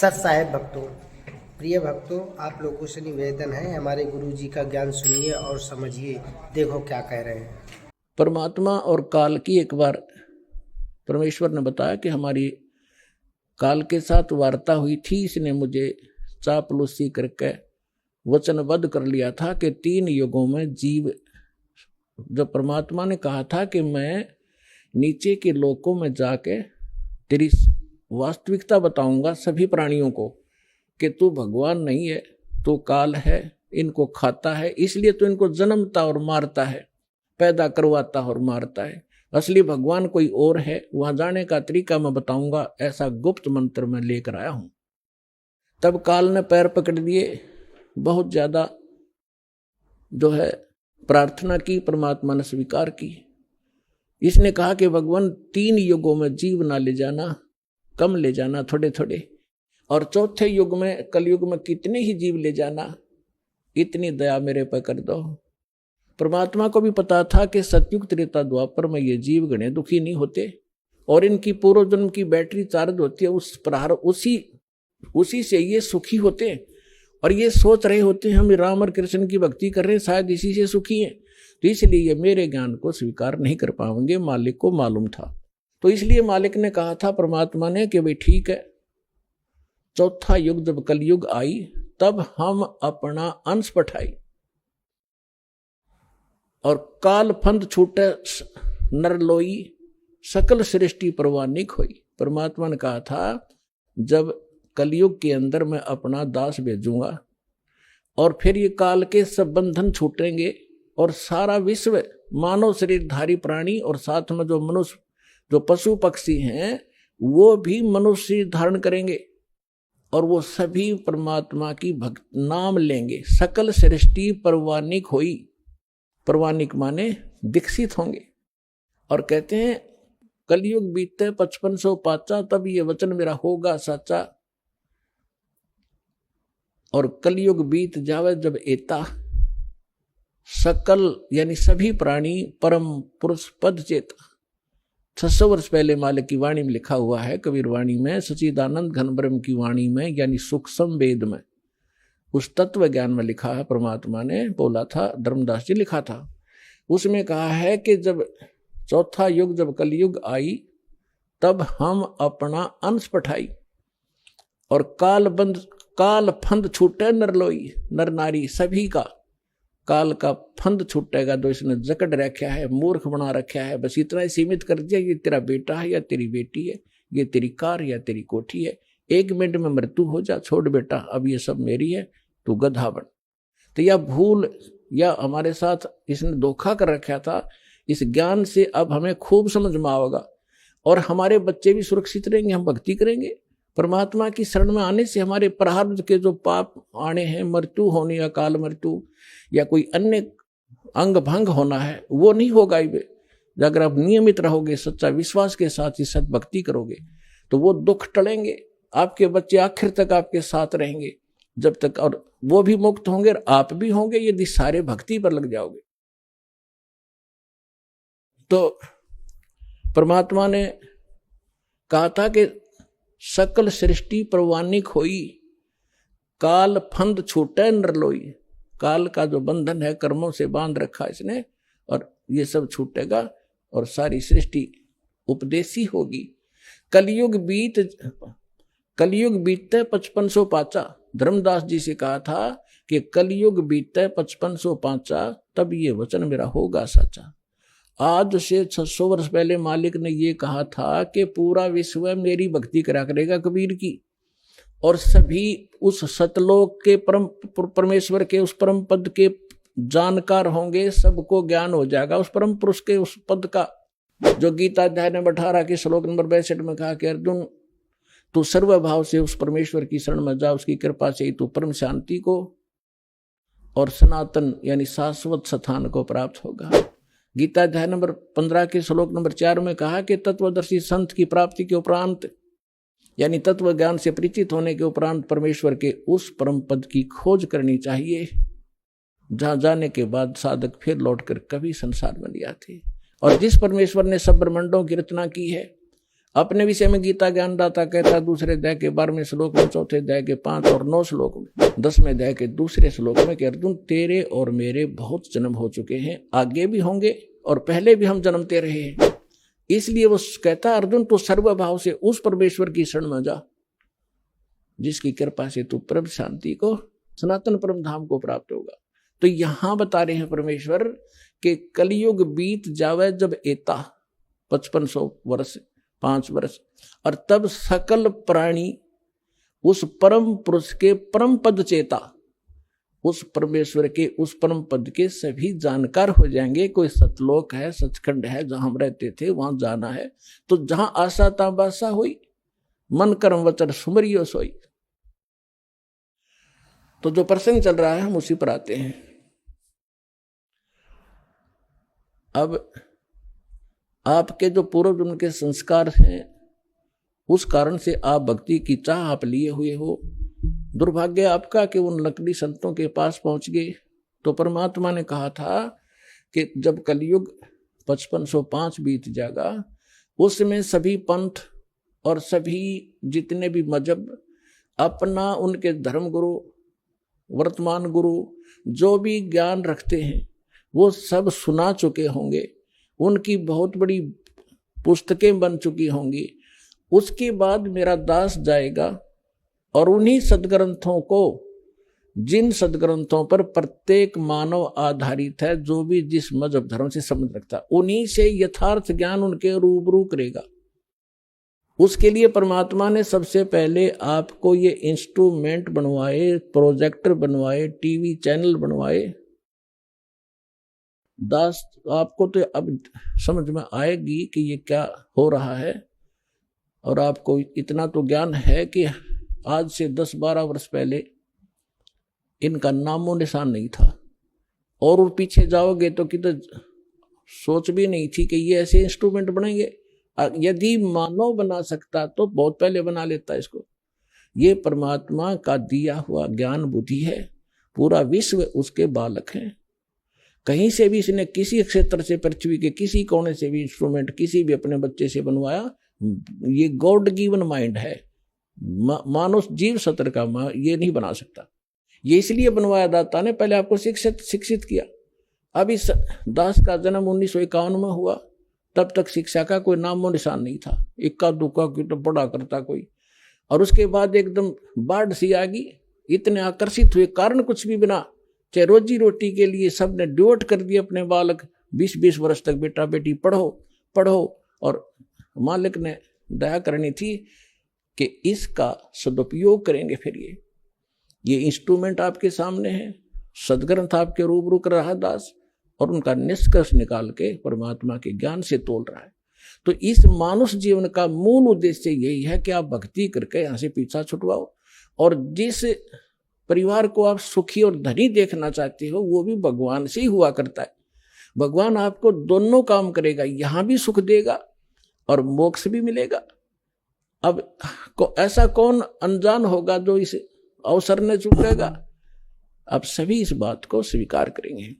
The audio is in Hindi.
सत साहेब भक्तों, प्रिय भक्तों, आप लोगों से निवेदन है, हमारे गुरु जी का ज्ञान सुनिए और समझिए। देखो क्या कह रहे हैं। परमात्मा और काल की एक बार परमेश्वर ने बताया कि हमारी काल के साथ वार्ता हुई थी। इसने मुझे चापलूसी करके वचनबद्ध कर लिया था कि 3 युगों में जीव, जब परमात्मा ने कहा था कि मैं नीचे के लोकों में जाके तेरी वास्तविकता बताऊंगा सभी प्राणियों को कि तू भगवान नहीं है, तू काल है, इनको खाता है, इसलिए तू इनको जन्मता और मारता है, पैदा करवाता और मारता है। असली भगवान कोई और है, वहां जाने का तरीका मैं बताऊंगा। ऐसा गुप्त मंत्र मैं लेकर आया हूं। तब काल ने पैर पकड़ दिए, बहुत ज्यादा जो है प्रार्थना की, परमात्मा ने स्वीकार की। इसने कहा कि भगवान 3 युगों में जीव ना ले जाना, कम ले जाना, थोड़े थोड़े, और चौथे युग में, कलयुग में कितने ही जीव ले जाना, इतनी दया मेरे पर कर दो। परमात्मा को भी पता था कि सतयुग त्रेता द्वापर में ये जीव गणे दुखी नहीं होते और इनकी पूर्व जन्म की बैटरी चार्ज होती है, उस प्रहार उसी से ये सुखी होते हैं। और ये सोच रहे होते हैं हम राम और कृष्ण की भक्ति कर रहे हैं, शायद इसी से सुखी हैं, तो इसलिए ये मेरे ज्ञान को स्वीकार नहीं कर पाएंगे। मालिक को मालूम था, तो इसलिए मालिक ने कहा था परमात्मा ने कि भाई ठीक है, चौथा युग जब कलयुग आई तब हम अपना अंश पठाई और काल फंद छूटे नरलोई, सकल सृष्टि परवानिक हुई। परमात्मा ने कहा था जब कलयुग के अंदर मैं अपना दास भेजूंगा और फिर ये काल के सब बंधन छूटेंगे और सारा विश्व मानव शरीरधारी प्राणी और साथ में जो मनुष्य, जो पशु पक्षी हैं, वो भी मनुष्य धारण करेंगे और वो सभी परमात्मा की भक्त नाम लेंगे। सकल सृष्टि परवानिक हुई। परवानिक माने विकसित होंगे। और कहते हैं कलयुग बीते 5500 पाचा, तब ये वचन मेरा होगा सच्चा। और कलयुग बीत जावे जब एता, सकल यानी सभी प्राणी परम पुरुष पद चेता। 600 वर्ष पहले मालिक की वाणी में लिखा हुआ है, कबीर वाणी में, सच्चिदानंद घन ब्रह्म की वाणी में, यानी सूक्ष्म वेद में, उस तत्व ज्ञान में लिखा है। परमात्मा ने बोला था, धर्मदास जी लिखा था, उसमें कहा है कि जब चौथा युग, जब कलयुग आई, तब हम अपना अंश पठाई और काल फंद छूटे नरलोई, नर नारी सभी का काल का फंद छूटेगा। जो इसने जकड़ रखा है, मूर्ख बना रखा है, बस इतना ही सीमित कर दिया, ये तेरा बेटा है या तेरी बेटी है, ये तेरी कार या तेरी कोठी है, 1 मिनट में मृत्यु हो जा, छोड़ बेटा, अब ये सब मेरी है, तू गधा बन। तो यह भूल या हमारे साथ इसने धोखा कर रखा था। इस ज्ञान से अब हमें खूब समझ में आएगा और हमारे बच्चे भी सुरक्षित रहेंगे, हम भक्ति करेंगे। परमात्मा की शरण में आने से हमारे प्रारब्ध के जो पाप आने हैं, मृत्यु होनी, अकाल मृत्यु या कोई अन्य अंग भंग होना है, वो नहीं होगा। अगर आप नियमित रहोगे, सच्चा विश्वास के साथ ही सत भक्ति करोगे, तो वो दुख टलेंगे। आपके बच्चे आखिर तक आपके साथ रहेंगे जब तक, और वो भी मुक्त होंगे और आप भी होंगे, यदि सारे भक्ति पर लग जाओगे। तो परमात्मा ने कहा था कि सकल सृष्टि परवानिक होई, काल फंद छूटे नरलोई। काल का जो बंधन है, कर्मों से बांध रखा इसने, और ये सब छूटेगा और सारी सृष्टि उपदेशी होगी। कलयुग बीते 5500 पाचा। धर्मदास जी से कहा था कि कलयुग बीते 5500 पाचा, तब ये वचन मेरा होगा सच्चा। आज से 600 वर्ष पहले मालिक ने ये कहा था कि पूरा विश्व मेरी भक्ति करा करेगा कबीर की, और सभी उस सतलोक के परम परमेश्वर के उस परम पद के जानकार होंगे, सबको ज्ञान हो जाएगा उस परम पुरुष के उस पद का। जो गीता अध्याय नंबर 18 के श्लोक नंबर 62 में कहा कि अर्जुन, तू सर्वभाव से उस परमेश्वर की शरण में जा, उसकी कृपा से ही तू परम शांति को और सनातन यानी शाश्वत स्थान को प्राप्त होगा। गीता अध्याय नंबर 15 के श्लोक नंबर 4 में कहा कि तत्वदर्शी संत की प्राप्ति के उपरांत, यानी तत्व ज्ञान से परिचित होने के उपरांत, परमेश्वर के उस परम पद की खोज करनी चाहिए, जहां जाने के बाद साधक फिर लौटकर कभी संसार में नहीं आते। और जिस परमेश्वर ने सब ब्रह्मांडों की रचना की है अपने विषय में गीता ज्ञानदाता कहता दूसरे अध्याय के 12वें श्लोक में, चौथे अध्याय के 5 और 9 श्लोक में, 10वें अध्याय के दूसरे श्लोक में कि अर्जुन तेरे और मेरे बहुत जन्म हो चुके हैं, आगे भी होंगे और पहले भी हम जन्मते रहे हैं। इसलिए वो कहता अर्जुन तू सर्वभाव से उस परमेश्वर की शरण में जा जिसकी कृपा से तू परम शांति को, सनातन परम धाम को प्राप्त होगा। तो यहां बता रहे हैं परमेश्वर कि कलयुग बीत जावे जब एता 5500 वर्ष 5 वर्ष, और तब सकल प्राणी उस परम पुरुष के परम पद चेता, उस परमेश्वर के उस परम पद के सभी जानकार हो जाएंगे। कोई सतलोक है, सचखंड है जहां हम रहते थे, वहां जाना है। तो जहां आशा ताबासा हुई, मन कर्म वचन सुमरियो सोई। तो जो प्रसंग चल रहा है हम उसी पर आते हैं। अब आपके जो पूर्व जन्म के संस्कार हैं उस कारण से आप भक्ति की चाह आप लिए हुए हो। दुर्भाग्य आपका कि उन लकड़ी संतों के पास पहुंच गए। तो परमात्मा ने कहा था कि जब कलयुग 5505 बीत जाएगा, उसमें सभी पंथ और सभी जितने भी मजहब अपना उनके धर्म गुरु, वर्तमान गुरु जो भी ज्ञान रखते हैं वो सब सुना चुके होंगे, उनकी बहुत बड़ी पुस्तकें बन चुकी होंगी। उसके बाद मेरा दास जाएगा और उन्हीं सदग्रंथों को, जिन सदग्रंथों पर प्रत्येक मानव आधारित है, जो भी जिस मजहब धर्म से संबंध रखता है, उन्हीं से यथार्थ ज्ञान उनके रूबरू करेगा। उसके लिए परमात्मा ने सबसे पहले आपको ये इंस्ट्रूमेंट बनवाए, प्रोजेक्टर बनवाए, टीवी चैनल बनवाए। दास आपको तो अब समझ में आएगी कि ये क्या हो रहा है, और आपको इतना तो ज्ञान है कि आज से 10-12 वर्ष पहले इनका नामो निशान नहीं था, और पीछे जाओगे तो किधर सोच भी नहीं थी कि ये ऐसे इंस्ट्रूमेंट बनेंगे। यदि मानव बना सकता तो बहुत पहले बना लेता इसको। ये परमात्मा का दिया हुआ ज्ञान बुद्धि है, पूरा विश्व उसके बालक हैं। कहीं से भी इसने किसी क्षेत्र से, पृथ्वी के किसी कोने से भी इंस्ट्रूमेंट किसी भी अपने बच्चे से बनवाया, ये गॉड गिवन माइंड है। मानव जीव सत्र का ये नहीं बना सकता। ये इसलिए बनवाया दाता ने, पहले आपको शिक्षित किया। अब इस दास का जन्म 1951 में हुआ, तब तक शिक्षा का कोई नामो निशान नहीं था। इक्का दुक्का की तो पढ़ा करता कोई, और उसके बाद एकदम बाढ़ सी आ गई। इतने आकर्षित हुए, कारण कुछ भी बिना, चाहे रोजी रोटी के लिए सबने डिवोट कर दिए अपने बालक। 20-20 वर्ष तक बेटा बेटी पढ़ो पढ़ो, और मालिक ने दया करनी थी कि इसका सदुपयोग करेंगे। फिर ये इंस्ट्रूमेंट आपके सामने है, सदग्रंथ आपके रूबरू कर रहा दास, और उनका निष्कर्ष निकाल के परमात्मा के ज्ञान से तोल रहा है। तो इस मानुष जीवन का मूल उद्देश्य यही है कि आप भक्ति करके यहाँ से पीछा छुटवाओ, और जिस परिवार को आप सुखी और धनी देखना चाहते हो वो भी भगवान से ही हुआ करता है। भगवान आपको दोनों काम करेगा, यहाँ भी सुख देगा और मोक्ष भी मिलेगा। अब ऐसा कौन अनजान होगा जो इस अवसर ने चूकेगा? अब सभी इस बात को स्वीकार करेंगे।